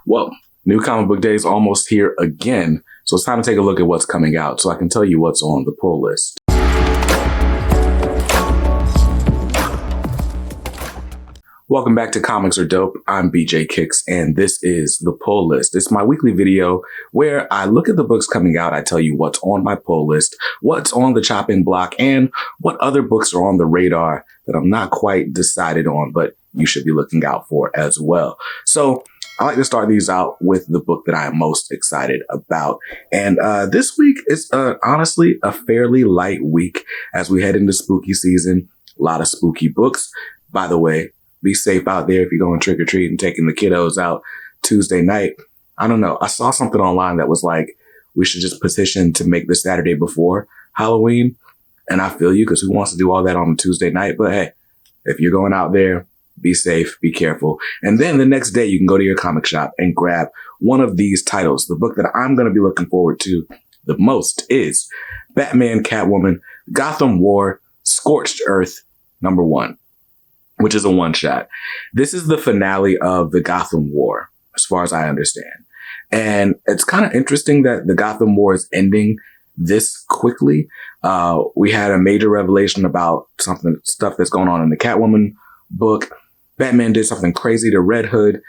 Well, New Comic Book Day is almost here again, so it's time to take a look at what's coming out so I can tell you what's on the pull list. Welcome back to Comics Are Dope. I'm BJ Kicks, and this is the pull list. It's my weekly video where I look at the books coming out. I tell you what's on my pull list, what's on the chopping block, and what other books are on the radar that I'm not quite decided on, but you should be looking out for as well. So I like to start these out with the book that I am most excited about. And this week is honestly a fairly light week as we head into spooky season. A lot of spooky books. By the way, be safe out there if you're going trick or treat and taking the kiddos out Tuesday night. I don't know. I saw something online that was like, we should just petition to make the Saturday before Halloween. And I feel you, because who wants to do all that on a Tuesday night? But hey, if you're going out there, be safe, be careful. And then the next day you can go to your comic shop and grab one of these titles. The book that I'm going to be looking forward to the most is Batman, Catwoman, Gotham War, Scorched Earth, #1. Which is a one-shot. This is the finale of the Gotham War, as far as I understand. And it's kind of interesting that the Gotham War is ending this quickly. We had a major revelation about stuff that's going on in the Catwoman book. Batman did something crazy to Red Hood,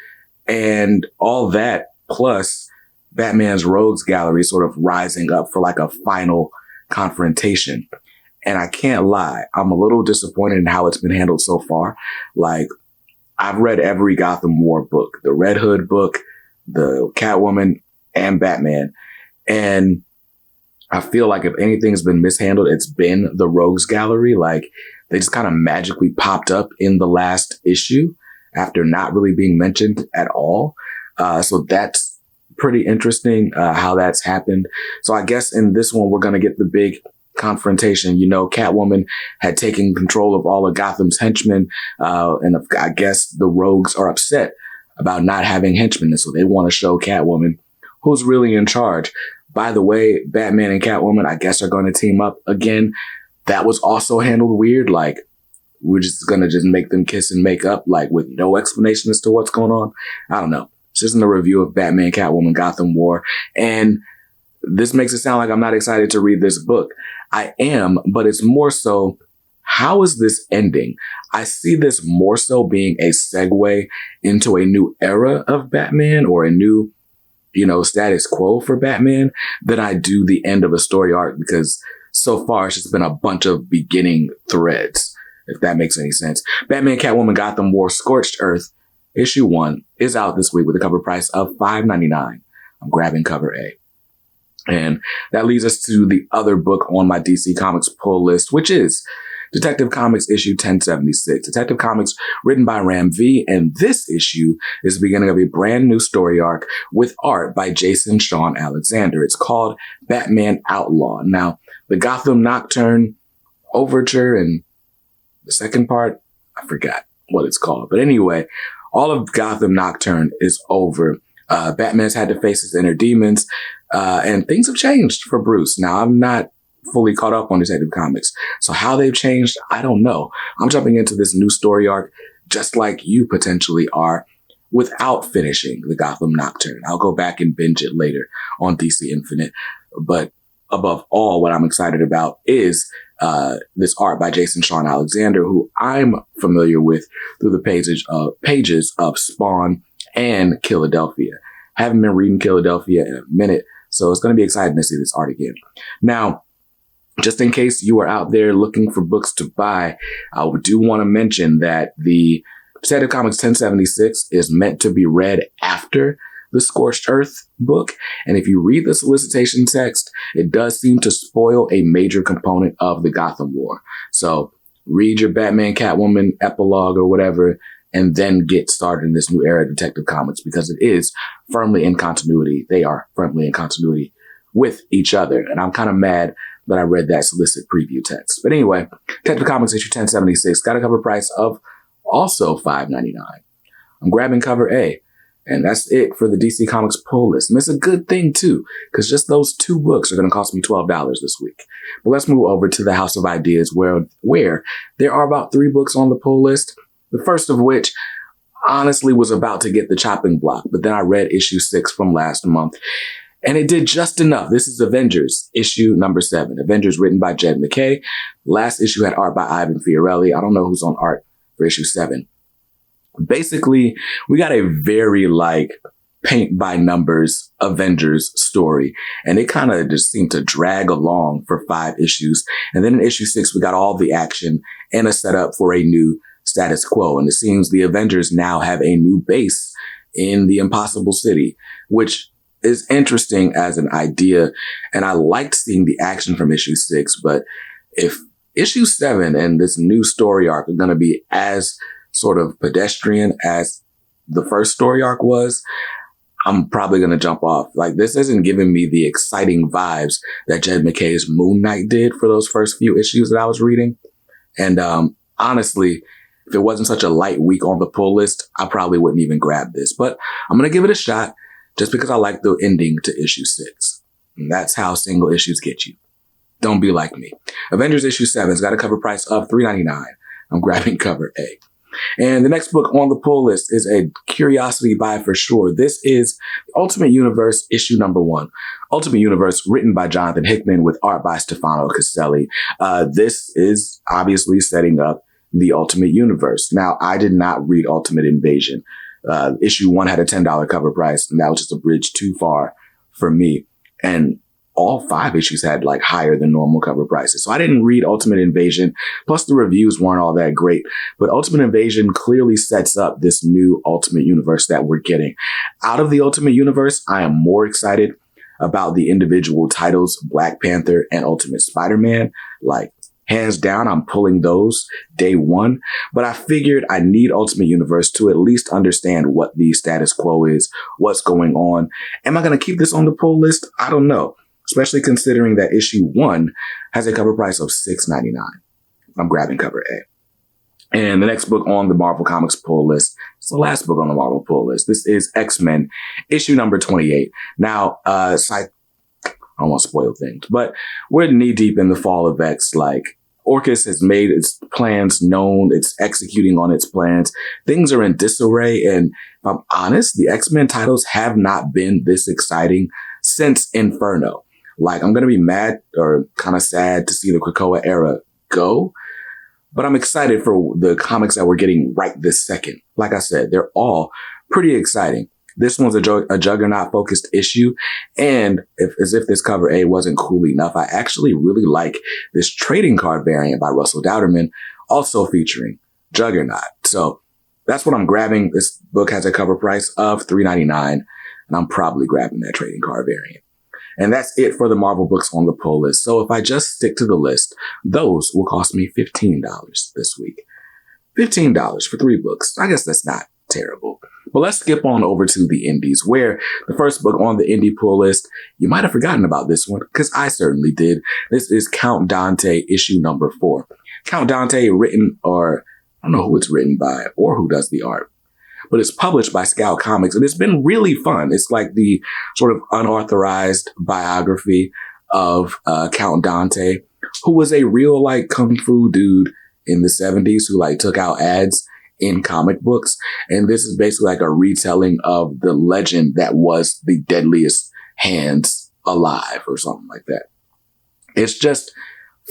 and all that, plus Batman's rogues gallery sort of rising up for like a final confrontation. And I can't lie, I'm a little disappointed in how it's been handled so far. Like, I've read every Gotham War book, the Red Hood book, the Catwoman, and Batman. And I feel like if anything's been mishandled, it's been the Rogues Gallery. Like, they just kind of magically popped up in the last issue after not really being mentioned at all. So that's pretty interesting, how that's happened. So I guess in this one, we're going to get the big confrontation. You know, Catwoman had taken control of all of Gotham's henchmen, and I guess the rogues are upset about not having henchmen, and so they want to show Catwoman who's really in charge. By the way, Batman and Catwoman, I guess, are going to team up again. That was also handled weird. Like, we're just going to just make them kiss and make up, like, with no explanation as to what's going on. I don't know. It's just in a review of Batman, Catwoman, Gotham War, and this makes it sound like I'm not excited to read this book. I am, but it's more so, how is this ending? I see this more so being a segue into a new era of Batman, or a new, status quo for Batman, than I do the end of a story arc, because so far it's just been a bunch of beginning threads, if that makes any sense. Batman, Catwoman, Gotham War, Scorched Earth, issue 1 is out this week with a cover price of $5.99. I'm grabbing cover A. And that leads us to the other book on my DC Comics pull list, which is Detective Comics issue 1076. Detective Comics written by Ram V, and this issue is the beginning of a brand new story arc with art by Jason Shawn Alexander. It's called Batman Outlaw. Now, the Gotham Nocturne Overture and the second part, I forgot what it's called. But anyway, all of Gotham Nocturne is over. Batman's had to face his inner demons, and things have changed for Bruce. Now, I'm not fully caught up on Detective Comics, so how they've changed, I don't know. I'm jumping into this new story arc just like you potentially are, without finishing the Gotham Nocturne. I'll go back and binge it later on DC Infinite. But above all, what I'm excited about is this art by Jason Shawn Alexander, who I'm familiar with through the pages of Spawn and Philadelphia. Haven't been reading Philadelphia in a minute, so it's going to be exciting to see this art again. Now, just in case you are out there looking for books to buy, I do want to mention that the Detective Comics 1076 is meant to be read after the Scorched Earth book. And if you read the solicitation text, it does seem to spoil a major component of the Gotham War. So read your Batman, Catwoman epilogue or whatever, and then get started in this new era of Detective Comics, because it is firmly in continuity. They are firmly in continuity with each other. And I'm kind of mad that I read that solicit preview text. But anyway, Detective Comics issue 1076 got a cover price of also $5.99. I'm grabbing cover A. And that's it for the DC Comics pull list. And it's a good thing, too, because just those 2 books are going to cost me $12 this week. But let's move over to the House of Ideas, where there are about 3 books on the pull list. The first of which, honestly was about to get the chopping block, but then I read issue 6 from last month, and it did just enough. This is Avengers, issue number 7. Avengers written by Jed MacKay. Last issue had art by Ivan Fiorelli. I don't know who's on art for issue 7. Basically, we got a very paint by numbers Avengers story, and it kind of just seemed to drag along for 5 issues. And then in issue 6, we got all the action and a setup for a new status quo. And it seems the Avengers now have a new base in the Impossible City, which is interesting as an idea. And I liked seeing the action from issue 6, but if issue 7 and this new story arc are going to be as sort of pedestrian as the first story arc was, I'm probably going to jump off. This isn't giving me the exciting vibes that Jed MacKay's Moon Knight did for those first few issues that I was reading. And honestly, if it wasn't such a light week on the pull list, I probably wouldn't even grab this. But I'm going to give it a shot just because I like the ending to issue 6. And that's how single issues get you. Don't be like me. Avengers issue 7's got a cover price of $3.99. I'm grabbing cover A. And the next book on the pull list is a curiosity buy for sure. This is Ultimate Universe issue number 1. Ultimate Universe written by Jonathan Hickman with art by Stefano Caselli. This is obviously setting up the Ultimate Universe. Now, I did not read Ultimate Invasion. Issue 1 had a $10 cover price, and that was just a bridge too far for me. And all 5 issues had higher than normal cover prices. So I didn't read Ultimate Invasion. Plus the reviews weren't all that great. But Ultimate Invasion clearly sets up this new Ultimate Universe that we're getting. Out of the Ultimate Universe, I am more excited about the individual titles, Black Panther and Ultimate Spider-Man. Hands down, I'm pulling those day one. But I figured I need Ultimate Universe to at least understand what the status quo is, what's going on. Am I going to keep this on the pull list? I don't know. Especially considering that issue 1 has a cover price of $6.99. I'm grabbing cover A. And the next book on the Marvel Comics pull list is the last book on the Marvel pull list. This is XMen, issue number 28. Now, I don't want to spoil things, but we're knee deep in the fall of X. Orchis has made its plans known. It's executing on its plans. Things are in disarray. And if I'm honest, the X-Men titles have not been this exciting since Inferno. I'm going to be mad or kind of sad to see the Krakoa era go, but I'm excited for the comics that we're getting right this second. Like I said, they're all pretty exciting. This one's a Juggernaut-focused issue, and as if this cover A wasn't cool enough, I actually really like this trading card variant by Russell Dowderman, also featuring Juggernaut. So that's what I'm grabbing. This book has a cover price of $3.99, and I'm probably grabbing that trading card variant. And that's it for the Marvel books on the pull list. So if I just stick to the list, those will cost me $15 this week. $15 for 3 books. I guess that's not terrible. But let's skip on over to the indies, where the first book on the indie pull list, you might have forgotten about this one, because I certainly did. This is Count Dante, issue number 4. Count Dante, written, or I don't know who it's written by or who does the art, but it's published by Scout Comics, and it's been really fun. It's the sort of unauthorized biography of Count Dante, who was a real kung fu dude in the 70s who took out ads in comic books. And this is basically a retelling of the legend that was the deadliest hands alive or something like that. It's just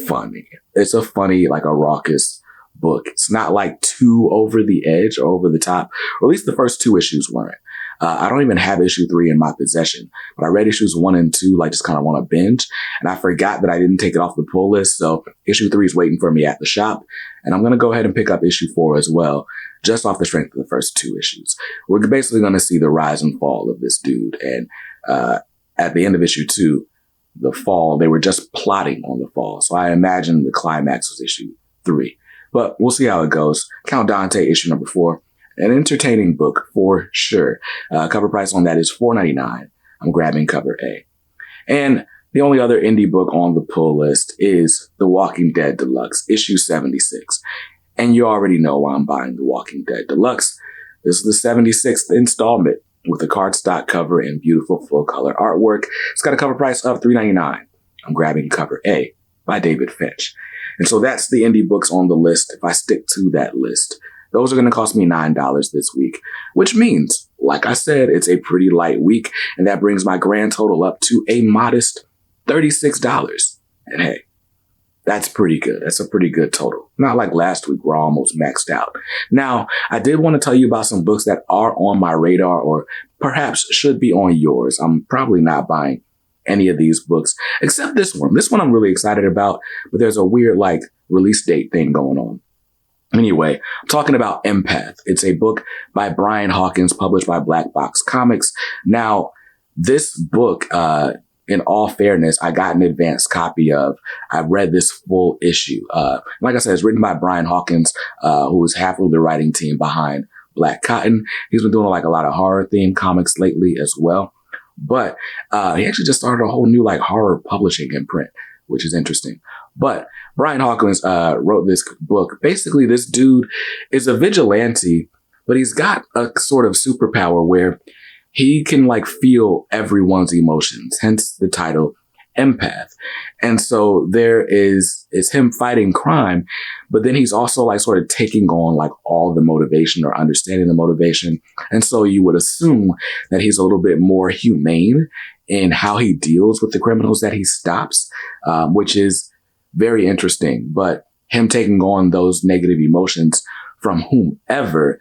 funny. It's a funny, a raucous book. It's not too over the edge or over the top, or at least the first 2 issues weren't. I don't even have issue 3 in my possession, but I read issues 1 and 2, just kind of want to binge. And I forgot that I didn't take it off the pull list. So issue 3 is waiting for me at the shop. And I'm going to go ahead and pick up issue 4 as well, just off the strength of the first 2 issues. We're basically going to see the rise and fall of this dude. And, at the end of issue 2, the fall, they were just plotting on the fall. So I imagine the climax was issue 3. But we'll see how it goes. Count Dante, issue number 4. An entertaining book for sure. Cover price on that is $4.99. I'm grabbing cover A. And the only other indie book on the pull list is The Walking Dead Deluxe, issue 76. And you already know why I'm buying The Walking Dead Deluxe. This is the 76th installment with a cardstock cover and beautiful full color artwork. It's got a cover price of $3.99. I'm grabbing cover A by David Finch. And so that's the indie books on the list. If I stick to that list, Those are going to cost me $9 this week, which means, like I said, it's a pretty light week. And that brings my grand total up to a modest $36. And hey, that's pretty good. That's a pretty good total. Not like last week where I almost maxed out. Now, I did want to tell you about some books that are on my radar or perhaps should be on yours. I'm probably not buying any of these books except this one. This one I'm really excited about, but there's a weird like release date thing going on. Anyway, I'm talking about Empath. It's a book by Brian Hawkins, published by Black Box Comics. Now, this book, in all fairness, I got an advanced copy of. I read this full issue. Like I said, it's written by Brian Hawkins, who is half of the writing team behind Black Cotton. He's been doing like a lot of horror themed comics lately as well. But he actually just started a whole new like horror publishing imprint, which is interesting. But Brian Hawkins wrote this book. Basically, this dude is a vigilante, but he's got a sort of superpower where he can like feel everyone's emotions, hence the title Empath. And so it's him fighting crime, but then he's also like sort of taking on like all the motivation or understanding the motivation. And so you would assume that he's a little bit more humane in how he deals with the criminals that he stops, which is very interesting. But him taking on those negative emotions from whomever,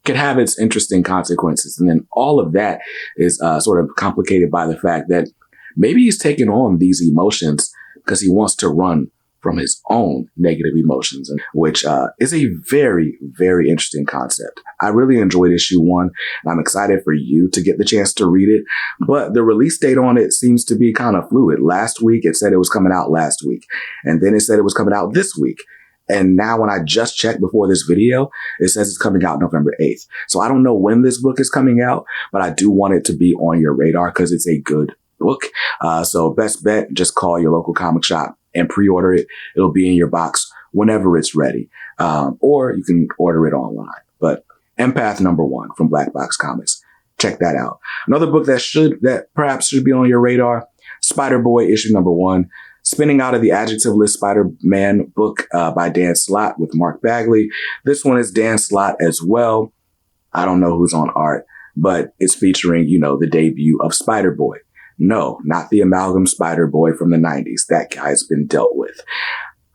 could have its interesting consequences. And then all of that is sort of complicated by the fact that maybe he's taking on these emotions because he wants to run from his own negative emotions, which is a very, very interesting concept. I really enjoyed issue 1, and I'm excited for you to get the chance to read it. But the release date on it seems to be kind of fluid. Last week, it said it was coming out last week, and then it said it was coming out this week. And now when I just checked before this video, it says it's coming out November 8th. So I don't know when this book is coming out, but I do want it to be on your radar because it's a good book. So best bet, just call your local comic shop and pre-order it. It'll be in your box whenever it's ready. Or you can order it online. But Empath #1 from Black Box Comics. Check that out. Another book that perhaps should be on your radar, Spider-Boy issue #1. Spinning out of the adjective list Spider-Man book by Dan Slott with Mark Bagley. This one is Dan Slott as well. I don't know who's on art, but it's featuring, the debut of Spider-Boy. No, not the amalgam Spider-Boy from the 90s. That guy's been dealt with.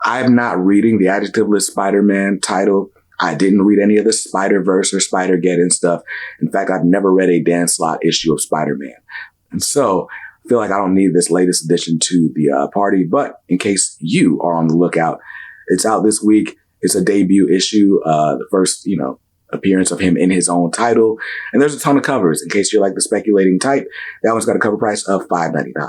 I'm not reading the adjective list Spider-Man title. I didn't read any of the Spider-Verse or Spider-Geddon stuff. In fact, I've never read a Dan Slott issue of Spider-Man. And so I feel like I don't need this latest addition to the party, but in case you are on the lookout, it's out this week. It's a debut issue, the first, appearance of him in his own title. And there's a ton of covers. In case you're like the speculating type, that one's got a cover price of $5.99.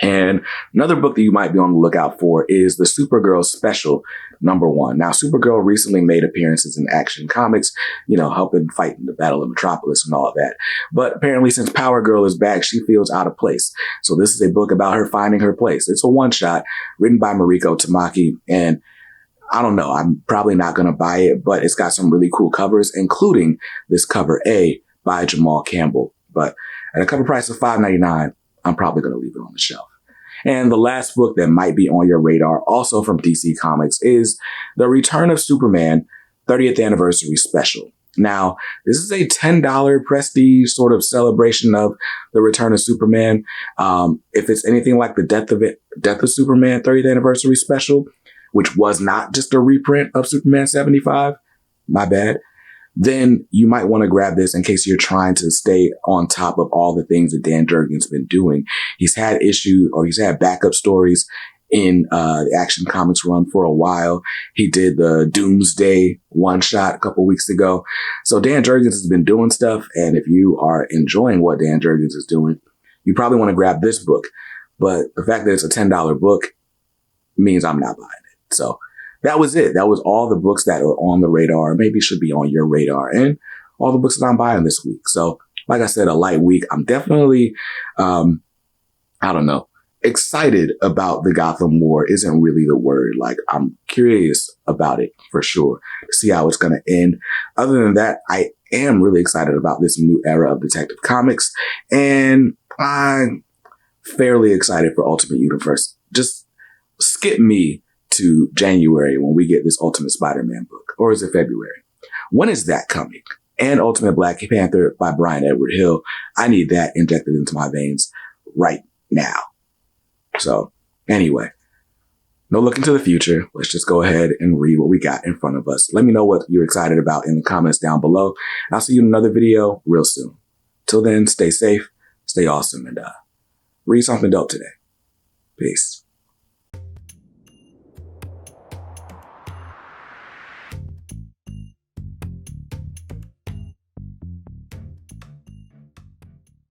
And another book that you might be on the lookout for is the Supergirl special #1. Now, Supergirl recently made appearances in Action Comics, helping fight in the Battle of Metropolis and all of that. But apparently since Power Girl is back, she feels out of place. So this is a book about her finding her place. It's a one-shot written by Mariko Tamaki. And I don't know, I'm probably not going to buy it, but it's got some really cool covers, including this cover A by Jamal Campbell. But at a cover price of $5.99, I'm probably going to leave it on the shelf. And the last book that might be on your radar, also from DC Comics, is The Return of Superman 30th Anniversary Special. Now, this is a $10 prestige sort of celebration of the return of Superman. If it's anything like the Death of Superman 30th Anniversary Special, which was not just a reprint of Superman 75, my bad, then you might want to grab this in case you're trying to stay on top of all the things that Dan Jurgens been doing. He's had backup stories in the Action Comics run for a while. He did the Doomsday one-shot a couple weeks ago. So Dan Jurgens has been doing stuff, and if you are enjoying what Dan Jurgens is doing, you probably want to grab this book. But the fact that it's a $10 book means I'm not buying it. So that was it. That was all the books that are on the radar, maybe should be on your radar, and all the books that I'm buying this week. So like I said, a light week. I'm definitely, excited about the Gotham War isn't really the word. Like, I'm curious about it for sure, to see how it's going to end. Other than that, I am really excited about this new era of Detective Comics, and I'm fairly excited for Ultimate Universe. Just skip me to January when we get this Ultimate Spider-Man book. Or is it February? When is that coming? And Ultimate Black Panther by Brian Edward Hill. I need that injected into my veins right now. So anyway, no look into the future. Let's just go ahead and read what we got in front of us. Let me know what you're excited about in the comments down below. I'll see you in another video real soon. Till then, stay safe, stay awesome, and read something dope today. Peace.